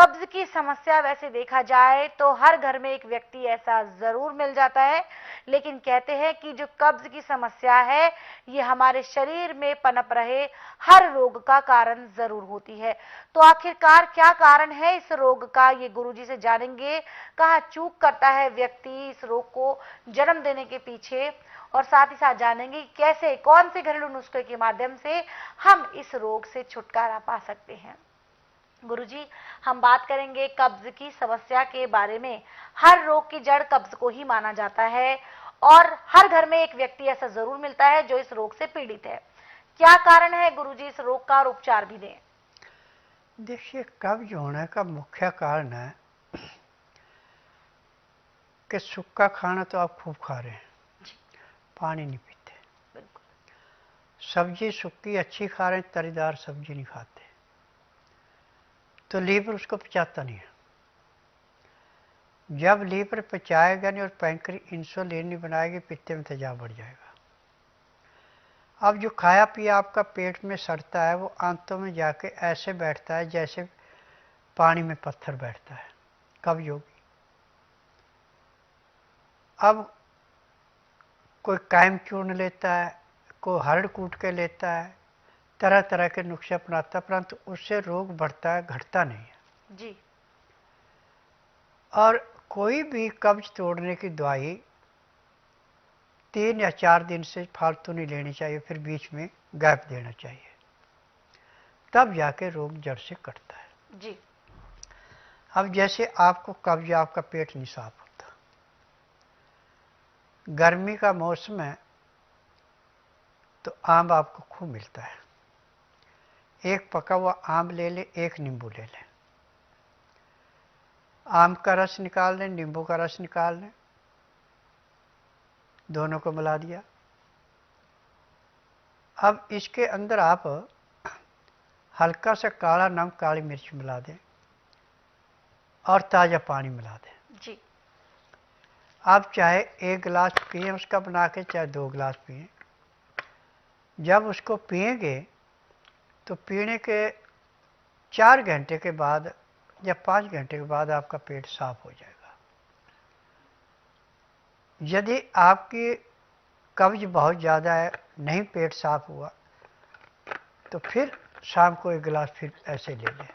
कब्ज की समस्या वैसे देखा जाए तो हर घर में एक व्यक्ति ऐसा जरूर मिल जाता है, लेकिन कहते हैं कि जो कब्ज की समस्या है ये हमारे शरीर में पनप रहे हर रोग का कारण जरूर होती है। तो आखिरकार क्या कारण है इस रोग का, ये गुरुजी से जानेंगे। कहाँ चूक करता है व्यक्ति इस रोग को जन्म देने के पीछे, और साथ ही साथ जानेंगे कि कैसे कौन से घरेलू नुस्खे के माध्यम से हम इस रोग से छुटकारा पा सकते हैं। गुरुजी, हम बात करेंगे कब्ज की समस्या के बारे में। हर रोग की जड़ कब्ज को ही माना जाता है और हर घर में एक व्यक्ति ऐसा जरूर मिलता है जो इस रोग से पीड़ित है। क्या कारण है गुरुजी इस रोग का, और उपचार भी दें। देखिए, कब्ज होने का मुख्य कारण है कि सूखा खाना तो आप खूब खा रहे हैं, पानी नहीं पीते। सब्जी सूखी अच्छी खा रहे हैं, तरीदार सब्जी नहीं खाते, तो लीवर उसको पचाता नहीं है। जब लीवर पचाएगा नहीं और पैंक्री इंसुलिन नहीं बनाएगी, पित्ते में तेजाब बढ़ जाएगा। अब जो खाया पिया आपका पेट में सड़ता है वो आंतों में जाके ऐसे बैठता है जैसे पानी में पत्थर बैठता है, कब्ज होगी। अब कोई कायम चूर्ण लेता है, कोई हरड़ कूट के लेता है, तरह तरह के नुस्खे अपनाता है, परंतु उससे रोग बढ़ता है, घटता नहीं है जी। और कोई भी कब्ज तोड़ने की दवाई 3 या 4 दिन से फालतू नहीं लेनी चाहिए, फिर बीच में गैप देना चाहिए, तब जाके रोग जड़ से कटता है। जी। अब जैसे आपको कब्ज, आपका पेट नहीं साफ होता, गर्मी का मौसम है तो आम आपको खूब मिलता है, एक पका हुआ आम ले ले, एक नींबू ले लें, आम का रस निकाल लें, नींबू का रस निकाल लें, दोनों को मिला दिया। अब इसके अंदर आप हल्का सा काला नमक, काली मिर्च मिला दें और ताज़ा पानी मिला दें। जी। आप चाहे 1 गिलास पिए उसका बना के, चाहे 2 गिलास पिए। जब उसको पिएंगे तो पीने के 4 घंटे के बाद या 5 घंटे के बाद आपका पेट साफ हो जाएगा। यदि आपकी कब्ज बहुत ज़्यादा है, नहीं पेट साफ हुआ, तो फिर शाम को 1 गिलास फिर ऐसे ले लें।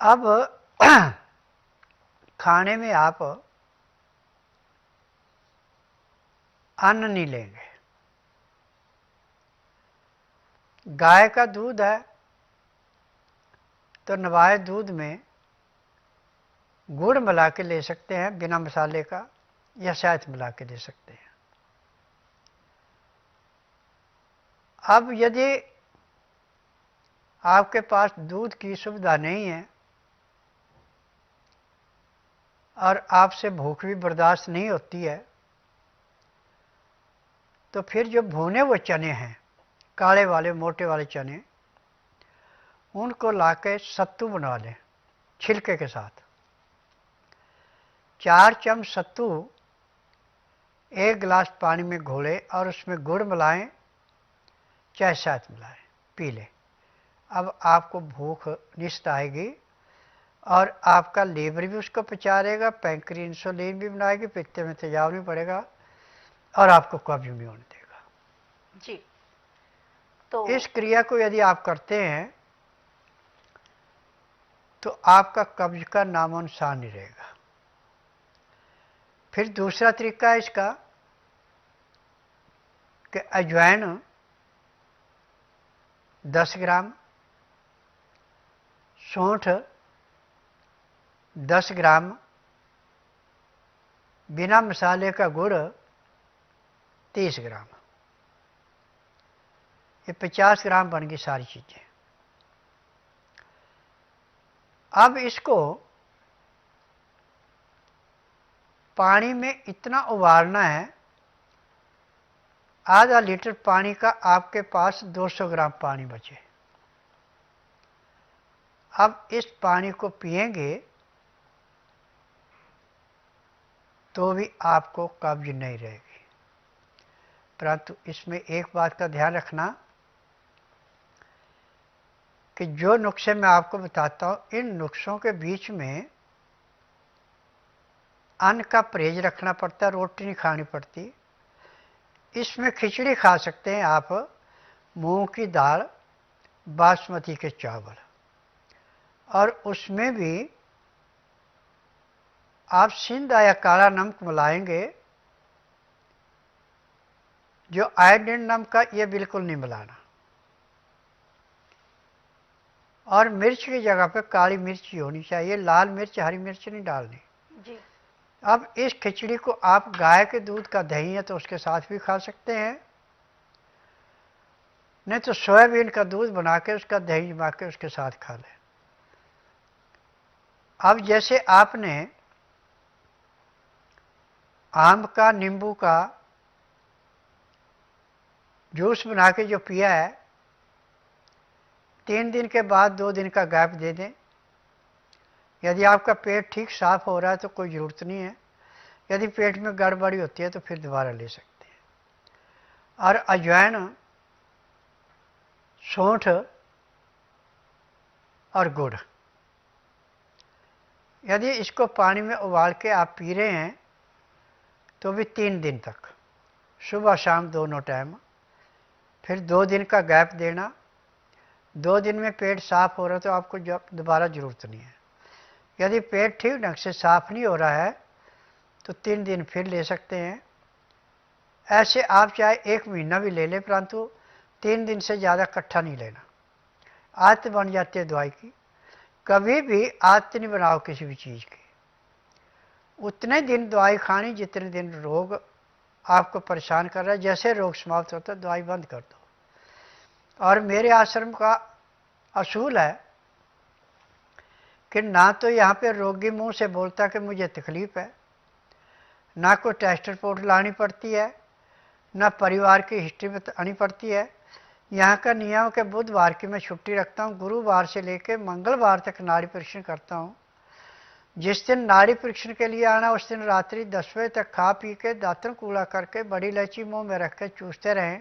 अब खाने में आप अन्न नहीं लेंगे। गाय का दूध है तो नवाए दूध में गुड़ मिला के ले सकते हैं बिना मसाले का, या शहद मिला के ले सकते हैं। अब यदि आपके पास दूध की सुविधा नहीं है और आपसे भूख भी बर्दाश्त नहीं होती है, तो फिर जो भुने हुए चने हैं, काले वाले मोटे वाले चने, उनको लाके सत्तू बना लें छिलके के साथ। 4 चम्मच सत्तू 1 गिलास पानी में घोलें और उसमें गुड़ मिलाएं, चाहे शहद मिलाएं, पी लें। अब आपको भूख निश्चित आएगी और आपका लीवर भी उसको पचा लेगा, पैंक्री इंसुलिन भी बनाएगी, पित्ते में तेजाब नहीं पड़ेगा और आपको कब्ज नहीं होने देगा। जी। तो इस क्रिया को यदि आप करते हैं तो आपका कब्ज का नामो निशान नहीं रहेगा। फिर दूसरा तरीका है इसका कि अजवाइन 10 ग्राम, सौंठ 10 ग्राम, बिना मसाले का गुड़ 30 ग्राम, ये 50 ग्राम बन गई सारी चीज़ें। अब इसको पानी में इतना उबालना है, आधा लीटर पानी का आपके पास 200 ग्राम पानी बचे। अब इस पानी को पिएंगे तो भी आपको कब्ज नहीं रहेगी, परंतु इसमें एक बात का ध्यान रखना कि जो नुस्खे मैं आपको बताता हूं, इन नुस्खों के बीच में अन्न का परहेज रखना पड़ता है, रोटी नहीं खानी पड़ती। इसमें खिचड़ी खा सकते हैं आप, मूंग की दाल, बासमती के चावल, और उसमें भी आप सिंधा या काला नमक मिलाएंगे। जो आयोडीन नमक का, ये बिल्कुल नहीं मिलाना। और मिर्च की जगह पे काली मिर्च ही होनी चाहिए, लाल मिर्च हरी मिर्च नहीं डालनी जी। अब इस खिचड़ी को आप गाय के दूध का दही है तो उसके साथ भी खा सकते हैं, नहीं तो सोयाबीन का दूध बना के उसका दही जमा के उसके साथ खा लें। अब जैसे आपने आम का, नींबू का जूस बना के जो पिया है, 3 दिन के बाद 2 दिन का गैप दे दें। यदि आपका पेट ठीक साफ हो रहा है तो कोई ज़रूरत नहीं है, यदि पेट में गड़बड़ी होती है तो फिर दोबारा ले सकते हैं। और अजवाइन, सौंठ और गुड़, यदि इसको पानी में उबाल के आप पी रहे हैं तो भी 3 दिन तक, सुबह शाम दोनों टाइम, फिर 2 दिन का गैप देना। 2 दिन में पेट साफ हो रहा है तो आपको दोबारा ज़रूरत नहीं है। यदि पेट ठीक ढंग से साफ नहीं हो रहा है तो 3 दिन फिर ले सकते हैं। ऐसे आप चाहे 1 महीना भी ले लें, परंतु 3 दिन से ज़्यादा इकट्ठा नहीं लेना, आदत बन जाती है दवाई की। कभी भी आदत नहीं बनाओ किसी भी चीज़ की। उतने दिन दवाई खानी जितने दिन रोग आपको परेशान कर रहा है। जैसे रोग समाप्त होता है दवाई बंद कर दो। और मेरे आश्रम का असूल है कि ना तो यहाँ पे रोगी मुंह से बोलता कि मुझे तकलीफ है, ना कोई टेस्ट रिपोर्ट लानी पड़ती है, ना परिवार की हिस्ट्री बतानी पड़ती है। यहाँ का नियम के बुधवार की मैं छुट्टी रखता हूँ, गुरुवार से लेकर मंगलवार तक नाड़ी परीक्षण करता हूँ। जिस दिन नाड़ी परीक्षण के लिए आना उस दिन रात्रि 10 बजे तक खा पी के दातन कूड़ा करके बड़ी इलायची मुंह में रख के चूसते रहें।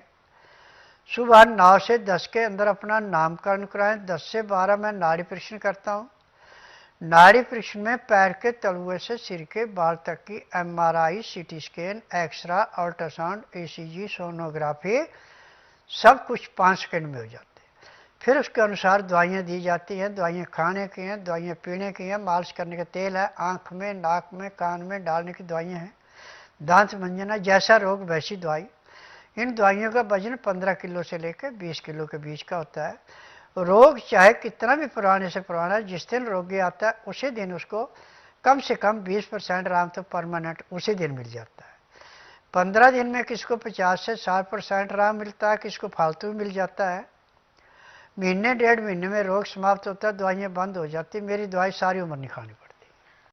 सुबह 9 से 10 के अंदर अपना नामकरण कराएं। 10 से 12 मैं नाड़ी परीक्षण करता हूँ। नाड़ी परीक्षण में पैर के तलुए से सिर के बाल तक की MRI, CT scan, x-ray, ultrasound, ECG, sonography, सब कुछ 5 सेकंड में हो जाते हैं। फिर उसके अनुसार दवाइयाँ दी जाती हैं। दवाइयाँ खाने की हैं, दवाइयाँ पीने की हैं, मालिश करने का तेल है, आँख में, नाक में, कान में डालने की दवाइयाँ हैं, दांत मंजन है। जैसा रोग वैसी दवाई। इन दवाइयों का वजन 15 किलो से लेकर 20 किलो के बीच का होता है। रोग चाहे कितना भी पुराने से पुराना है, जिस दिन रोगी आता है उसी दिन उसको कम से कम 20% आराम तो परमानेंट उसी दिन मिल जाता है। 15 दिन में किसको 50 से 60% आराम मिलता है, किसको फालतू मिल जाता है। महीने 1.5 महीने में रोग समाप्त होता है, दवाइयाँ बंद हो जाती। मेरी दवाई सारी उम्र नहीं खानी पड़ती।